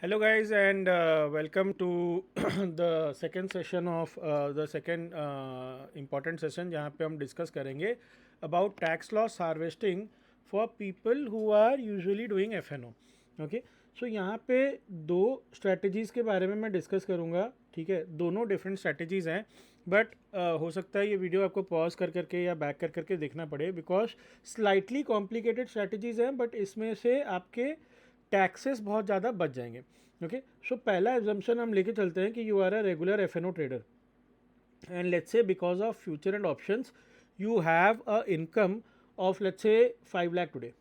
Hello, guys, and welcome to the second session of the second important session जहाँ पे हम discuss करेंगे about tax loss harvesting for people who are usually doing FNO. Okay, so यहाँ पे दो strategies के बारे में मैं डिस्कस करूँगा. ठीक है, दोनों डिफरेंट स्ट्रेटजीज़ हैं, बट हो सकता है ये वीडियो आपको पॉज कर करके या बैक कर करके देखना पड़े, बिकॉज स्लाइटली कॉम्प्लिकेटेड स्ट्रेटजीज़ हैं, बट इसमें से आपके टैक्सेस बहुत ज़्यादा बच जाएंगे. ओके, सो पहला एग्जाम्पशन हम लेके चलते हैं कि you are a regular F N O trader, and let's say because of future and options you have a income of let's say 5 lakh today.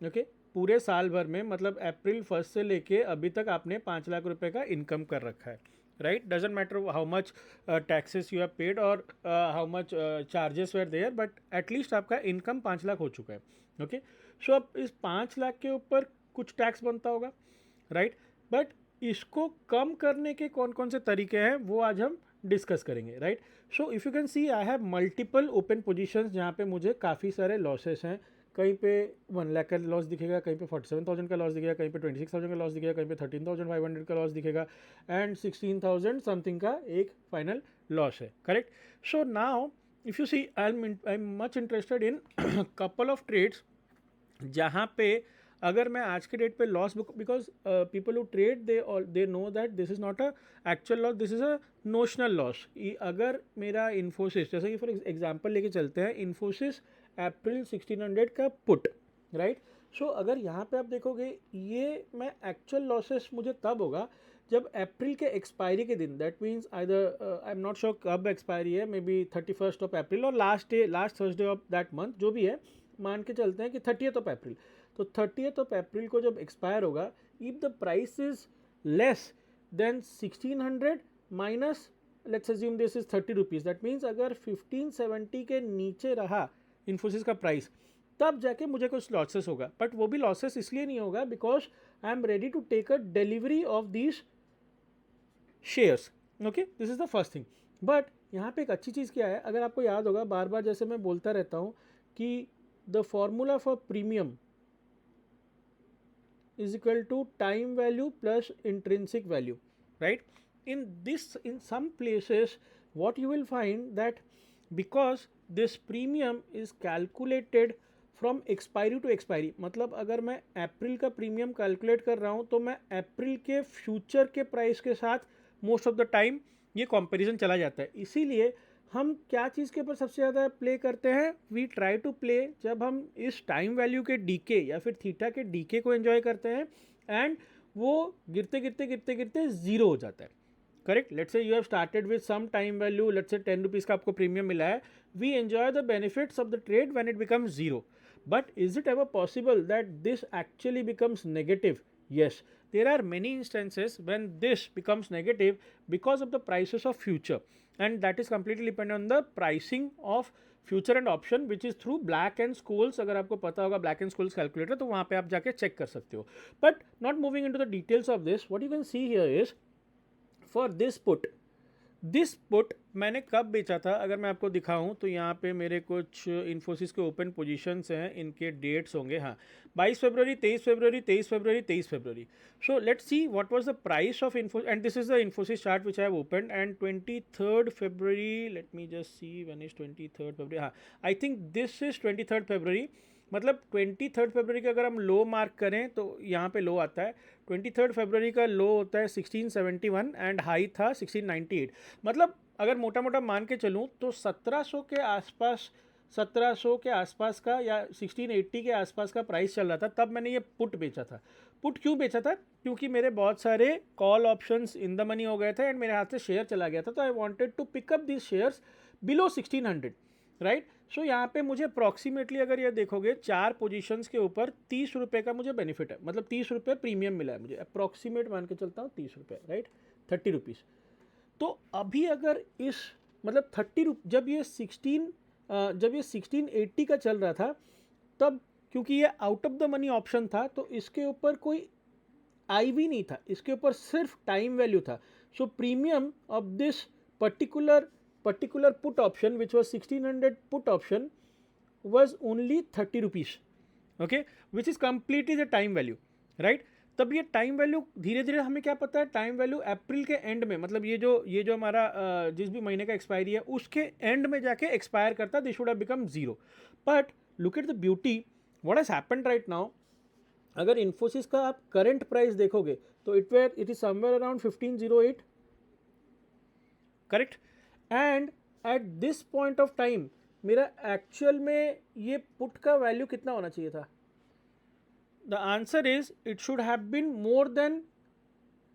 Okay, पूरे साल भर में, मतलब अप्रैल 1 से लेके अभी तक आपने 5 लाख रुपए का इनकम कर रखा है. Right, doesn't matter how much taxes you have paid और how much charges were there, but at least आपका इनकम 5 लाख हो चुका है. ओके, सो अब इस 5 लाख के ऊपर कुछ टैक्स बनता होगा. राइट, बट इसको कम करने के कौन कौन से तरीके हैं वो आज हम डिस्कस करेंगे. Right, so if you can see I have multiple open positions जहाँ पे मुझे काफ़ी सारे लॉसेस हैं. कहीं पे 1 लाख का लॉस दिखेगा, कहीं पे 47,000 का लॉस दिखेगा, कहीं पे 26,000 का लॉस दिखेगा, कहीं पे 13,500 का लॉस दिखेगा, एंड 16,000 समथिंग का एक फाइनल लॉस है. Correct, so now if you see I am much interested in couple of trades जहाँ पे अगर मैं आज के डेट पे loss book, because people who trade they know that this is not a actual loss, this is a notional loss. अगर मेरा इन्फोसिस, जैसे कि फॉर एग्जांपल लेके चलते हैं, इन्फोसिस अप्रैल 1600 का पुट. राइट, सो अगर यहाँ पे आप देखोगे ये मैं एक्चुअल लॉसेस मुझे तब होगा जब अप्रैल के एक्सपायरी के दिन, that means either I am not sure कब एक्सपायरी है, may be 31st of April और last Thursday of that month, जो भी है, मान के चलते हैं कि 30th ऑफ अप्रैल. तो 30th ऑफ अप्रैल को जब एक्सपायर होगा, if the price is less than 1600 minus let's assume this is 30 rupees, that means अगर 1570 के नीचे रहा इन्फोसिस का प्राइस, तब जाके मुझे कुछ लॉसेस होगा. बट वो भी लॉसेस इसलिए नहीं होगा because I am ready to take a delivery of these shares. Okay, this is the first thing. But यहाँ पे एक अच्छी चीज़ क्या है, अगर आपको याद होगा, बार बार जैसे मैं बोलता रहता हूँ कि the formula for premium is equal to time value plus intrinsic value. Right, in some places what you will find that because this premium is calculated from expiry to expiry, मतलब अगर मैं अप्रैल का प्रीमियम कैलकुलेट कर रहा हूँ तो मैं अप्रैल के फ्यूचर के प्राइस के साथ मोस्ट ऑफ द टाइम ये कंपैरिजन चला जाता है. इसीलिए हम क्या चीज़ के ऊपर सबसे ज़्यादा प्ले करते हैं, वी ट्राई टू प्ले जब हम इस टाइम वैल्यू के डीके या फिर थीटा के डीके को एंजॉय करते हैं, एंड वो गिरते गिरते गिरते गिरते ज़ीरो हो जाता है. Correct, let's say you have started with some time value, let's say 10 rupees का आपको प्रीमियम मिला है, we enjoy the benefits of the trade when it becomes zero. But is it ever possible that this actually becomes negative? Yes, there are many instances when this becomes negative because of the prices of future, and that is completely dependent on the pricing of future and option, which is through Black and Scholes. अगर आपको पता होगा Black and Scholes calculator, तो वहाँ पे आप जाके check कर सकते हो. But not moving into the details of this, what you can see here is for this put मैंने कब बेचा था, अगर मैं आपको दिखाऊं तो यहाँ पे मेरे कुछ इन्फोसिस के ओपन पोजीशंस हैं, इनके डेट्स होंगे. हाँ, 22 फरवरी, 23 फरवरी, 23 फरवरी, 23 फरवरी. So let's see what was the price of info, and this is the Infosys chart which I have open, and 23rd फरवरी, let me just see when is 23rd फरवरी. हाँ, I think this is 23rd फरवरी. मतलब 23rd फरवरी का अगर हम लो mark करें तो यहाँ पे लो आता है. 23rd फरवरी का लो होता है 1671 एंड हाई था 1698. मतलब अगर मोटा मोटा मान के चलूँ तो 1700 के आसपास, 1700 के आसपास का या 1680 के आसपास का प्राइस चल रहा था, तब मैंने ये पुट बेचा था. पुट क्यों बेचा था? क्योंकि मेरे बहुत सारे call options in the money हो गए थे एंड मेरे हाथ से शेयर चला गया था, तो I wanted to pick up this shares below 1600. Right, so यहाँ पे मुझे अप्रॉक्सीमेटली अगर ये देखोगे 4 पोजीशंस के ऊपर 30 रुपये का मुझे बेनिफिट है, मतलब 30 रुपये प्रीमियम मिला है मुझे, अप्रॉक्सीमेट मान के चलता हूँ 30 रुपये. Right, 30 rupees. तो अभी अगर इस मतलब 30 जब ये 1680 का चल रहा था, तब क्योंकि ये out of the money option था तो इसके ऊपर कोई IV नहीं था, इसके ऊपर सिर्फ टाइम वैल्यू था. सो premium of this particular put option, which was 1600 put option, was only 30 rupees. Okay, which is completely the time value. Right, तब ये टाइम वैल्यू धीरे धीरे हमें क्या पता है, टाइम वैल्यू अप्रैल के एंड में, मतलब ये जो हमारा जिस भी महीने का एक्सपायरी है उसके एंड में जाके एक्सपायर करता, this should have become zero. But look at the beauty, what has happened right now. अगर इन्फोसिस का आप करंट प्राइस देखोगे तो it is somewhere around 1508, correct. And at this point of time मेरा एक्चुअल में ये पुट का वैल्यू कितना होना चाहिए था. The answer is it should have been more than,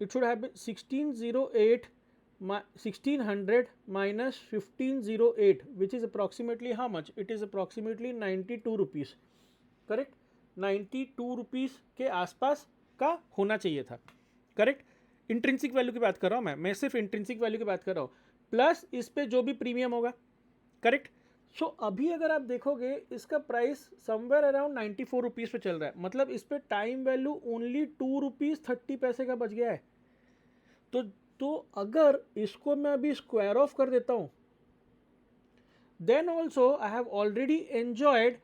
it should have been 1608 1600 minus 1508, which is approximately how much? It is approximately 92 rupees, correct. 92 rupees के आसपास का होना चाहिए था, करेक्ट. इंट्रिंसिक वैल्यू की बात कर रहा हूँ मैं सिर्फ इंट्रिंसिक वैल्यू की बात कर रहा हूँ, प्लस इस पे जो भी प्रीमियम होगा, करेक्ट. सो अभी अगर आप देखोगे इसका प्राइस समवेयर अराउंड 94 रुपीज़ पे चल रहा है, मतलब इस पे टाइम वैल्यू ओनली 2 रुपीज़ 30 पैसे का बच गया है. तो अगर इसको मैं अभी स्क्वायर ऑफ कर देता हूँ, then also I have already enjoyed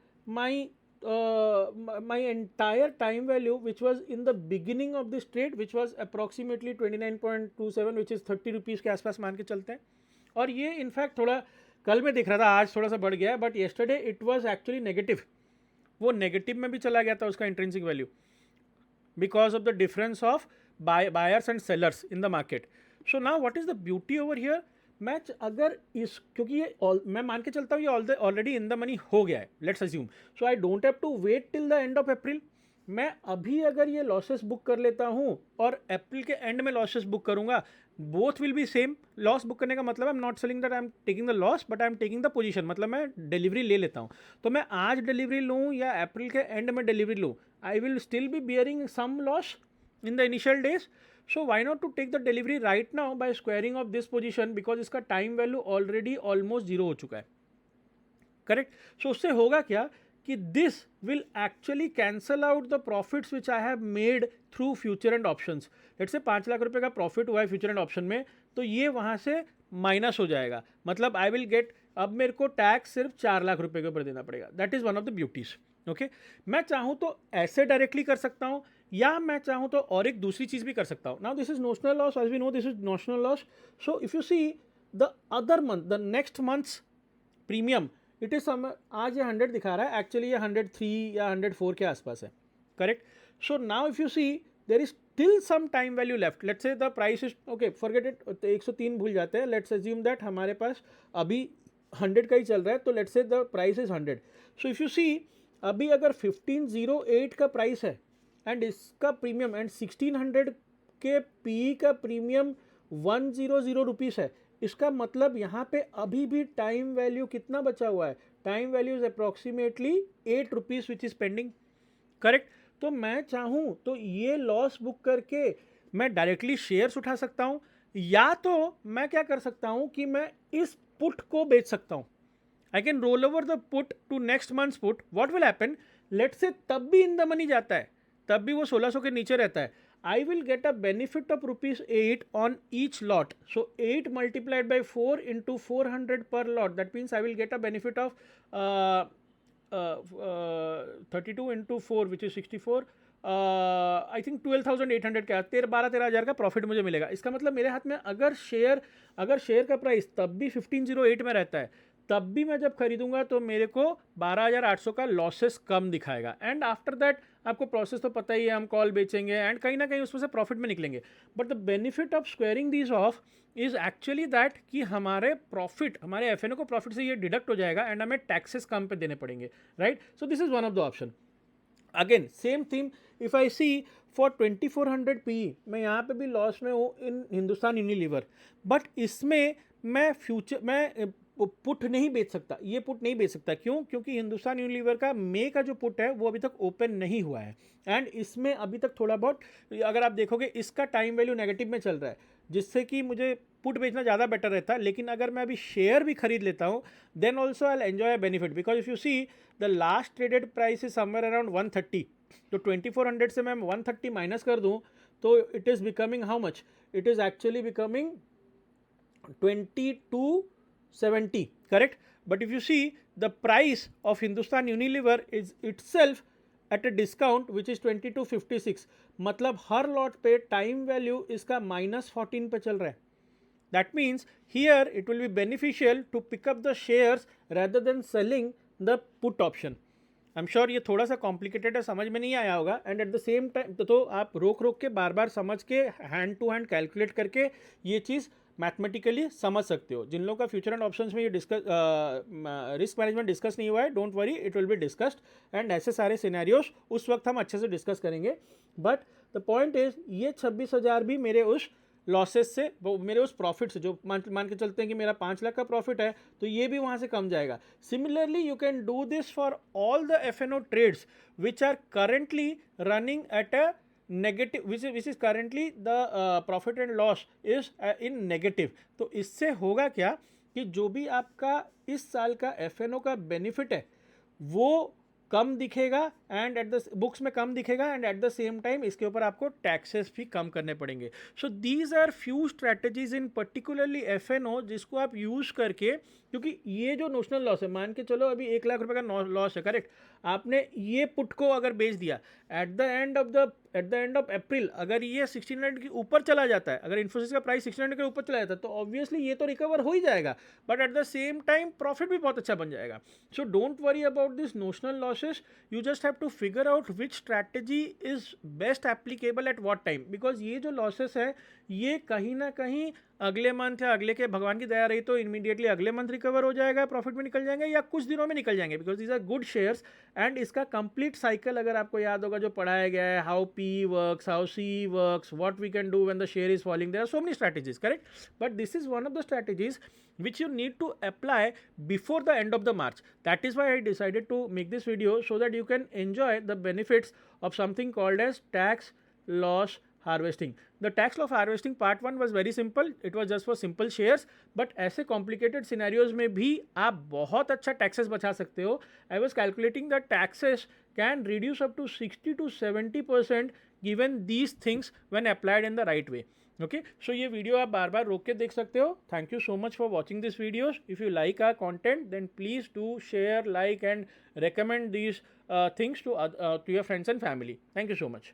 my entire time value which was in the beginning of this trade, which was approximately 29.27, which is 30 rupees के आसपास मान के चलते हैं. और ये इनफैक्ट थोड़ा कल मैं देख रहा था, आज थोड़ा सा बढ़ गया है, but yesterday it was actually negative, वो नेगेटिव में भी चला गया था उसका intrinsic value, because of the difference of buyers and sellers in the market. So now what is the beauty over here, मैं अगर इस, क्योंकि ये मैं मान के चलता हूँ ये ऑलरेडी इन द मनी हो गया है, let's assume, so I don't have to wait till the end of April. मैं अभी अगर ये लॉसेस बुक कर लेता हूँ और अप्रैल के एंड में लॉसेस बुक करूँगा, both will be same. Loss book करने का मतलब आई am not selling that I am taking the loss, but I am taking the position, मतलब मैं डिलीवरी ले लेता हूँ. तो मैं आज डिलीवरी लूँ या अप्रैल के एंड में डिलीवरी लूँ, I will still be bearing some loss in the initial days. So why not to take the delivery right now by squaring of this position, because इसका time value already almost zero हो चुका है, correct. So उससे होगा क्या कि this will actually cancel out the profits which I have made through future and options. let's say 5 lakh रुपए का प्रॉफिट हुआ है फ्यूचर एंड ऑप्शन में, तो ये वहाँ से माइनस हो जाएगा, मतलब आई विल गेट, अब मेरे को टैक्स सिर्फ 4 लाख रुपए के ऊपर देना पड़ेगा. That is one of the beauties, okay. मैं चाहूँ तो ऐसे डायरेक्टली कर सकता हूँ, या मैं चाहूँ तो और एक दूसरी चीज़ भी कर सकता हूँ. Now this is notional loss, as we know this is notional loss. So if you see the other month, the next month's premium, it is आज ये 100 दिखा रहा है, एक्चुअली ये 103 या 104 के आसपास है, correct. So now if you see there is still some time value left. Let's say the price is okay, forget it, 103 भूल जाते हैं. लेट्स अज्यूम दैट हमारे पास अभी 100 का ही चल रहा है, तो let's say the price is 100. So if you see अभी अगर 1508 का प्राइस है एंड इसका प्रीमियम एंड 1600 के पी का प्रीमियम 100 रुपीज़ है, इसका मतलब यहाँ पे अभी भी टाइम वैल्यू कितना बचा हुआ है, time value is approximately 8 rupees which is pending, correct. तो मैं चाहूँ तो ये लॉस बुक करके मैं डायरेक्टली शेयर्स उठा सकता हूँ, या तो मैं क्या कर सकता हूँ कि मैं इस पुट को बेच सकता हूँ. I can roll over the put to next month's put. What will happen, let say तब भी इन द मनी जाता है, तब भी वो 1600 के नीचे रहता है, I will get a benefit of ₹8 on each lot. So 8 multiplied by 4 into 400 per lot. That means I will get a benefit of 32 into 4, which is 64. I think 12,800 का 13,000 का प्रॉफिट मुझे मिलेगा. इसका मतलब मेरे हाथ में अगर शेयर का प्राइस तब भी 1508 में रहता है, तब भी मैं जब खरीदूंगा तो मेरे को 12,800 का लॉसेस कम दिखाएगा. एंड आफ्टर दैट आपको प्रोसेस तो पता ही है, हम कॉल बेचेंगे एंड कहीं ना कहीं उसमें से प्रॉफिट में निकलेंगे. But the benefit of squaring these of is actually that कि हमारे प्रॉफिट, हमारे एफ को प्रॉफिट से ये डिडक्ट हो जाएगा एंड हमें टैक्सेस कम पे देने पड़ेंगे, right. So this is one of the option. Again same theme, if I see for 2400 P, मैं यहाँ पे भी लॉस में हूँ इन हिंदुस्तान यूनिलीवर, बट इसमें मैं पुट नहीं बेच सकता, ये पुट नहीं बेच सकता. क्यों? क्योंकि हिंदुस्तान यूनिलीवर का मे का जो पुट है वो अभी तक ओपन नहीं हुआ है एंड इसमें अभी तक थोड़ा बहुत, अगर आप देखोगे इसका टाइम वैल्यू नेगेटिव में चल रहा है, जिससे कि मुझे पुट बेचना ज़्यादा बेटर रहता है. लेकिन अगर मैं अभी शेयर भी खरीद लेता हूँ, then also I will enjoy a benefit, because if you see the last traded price is somewhere around 130. तो 2400 से मैं 130 माइनस कर दूँ तो it is becoming how much, it is actually becoming 2270, correct. But if you see the price of Hindustan Unilever is itself at a discount which is 2256, मतलब हर lot पे time value इसका -14 पे चल रहा है. That means here it will be beneficial to pick up the shares rather than selling the put option. I am sure ये थोड़ा सा कॉम्प्लिकेटेड है, समझ में नहीं आया होगा. And at the same time तो आप रोक रोक के बार बार समझ के हैंड टू हैंड कैलकुलेट करके ये चीज़ मैथमेटिकली समझ सकते हो. जिन लोगों का फ्यूचर एंड ऑप्शंस में ये डिस्कस रिस्क मैनेजमेंट डिस्कस नहीं हुआ है, don't worry, it will be discussed. And ऐसे सारे सिनेरियोस उस वक्त हम अच्छे से डिस्कस करेंगे. बट द पॉइंट इज ये 26,000 भी मेरे उस लॉसेस से, वो मेरे उस प्रॉफिट से, जो मान के चलते हैं कि मेरा 5 लाख का प्रॉफिट है, तो ये भी वहाँ से कम जाएगा. Similarly you can do this for all the F&O trades which are currently running at a negative, which is currently the profit and loss is in negative. तो इससे होगा क्या कि जो भी आपका इस साल का F&O का बेनिफिट है वो कम दिखेगा एंड एट द बुक्स में कम दिखेगा, and at the same time इसके ऊपर आपको टैक्सेस भी कम करने पड़ेंगे. So these are few strategies in particularly F&O जिसको आप यूज़ करके, क्योंकि ये जो नोशनल लॉस है, मान के चलो अभी 1 लाख रुपए का लॉस है, करेक्ट, आपने ये पुट को अगर बेच दिया एट द एंड ऑफ अप्रैल, अगर ये 1600 के ऊपर चला जाता है, अगर इन्फोसिस का प्राइस 1600 के ऊपर चला जाता है, तो ऑब्वियसली ये तो रिकवर हो ही जाएगा, but at the same time profit भी बहुत अच्छा बन जाएगा. So don't worry about this notional losses, you just have to figure out which strategy is best applicable at what time, because ये जो losses है ये कहीं ना कहीं अगले मंथ या अगले के, भगवान की दया रही तो इमीडिएटली अगले मंथ रिकवर हो जाएगा, प्रॉफिट में निकल जाएंगे, या कुछ दिनों में निकल जाएंगे, because these are good shares. And इसका कंप्लीट साइकिल अगर आपको याद होगा जो पढ़ाया गया है, how P works, how C works, what we can do when the share is falling, there are so many strategies, correct, but this is one of the strategies which you need to apply before the end of the March. That is why I decided to make this video, so that you can enjoy the benefits of something called as tax loss harvesting. The tax loss harvesting part 1 was very simple, it was just for simple shares, but ऐसे complicated scenarios में भी आप बहुत अच्छा taxes बचा सकते हो. I was calculating that taxes can reduce up to 60 to 70% given these things when applied in the right way. Okay, so ये वीडियो आप बार बार रोक के देख सकते हो. Thank you so much for watching this videos. If you like our content then please do share, like and recommend these things to your friends and family. Thank you so much.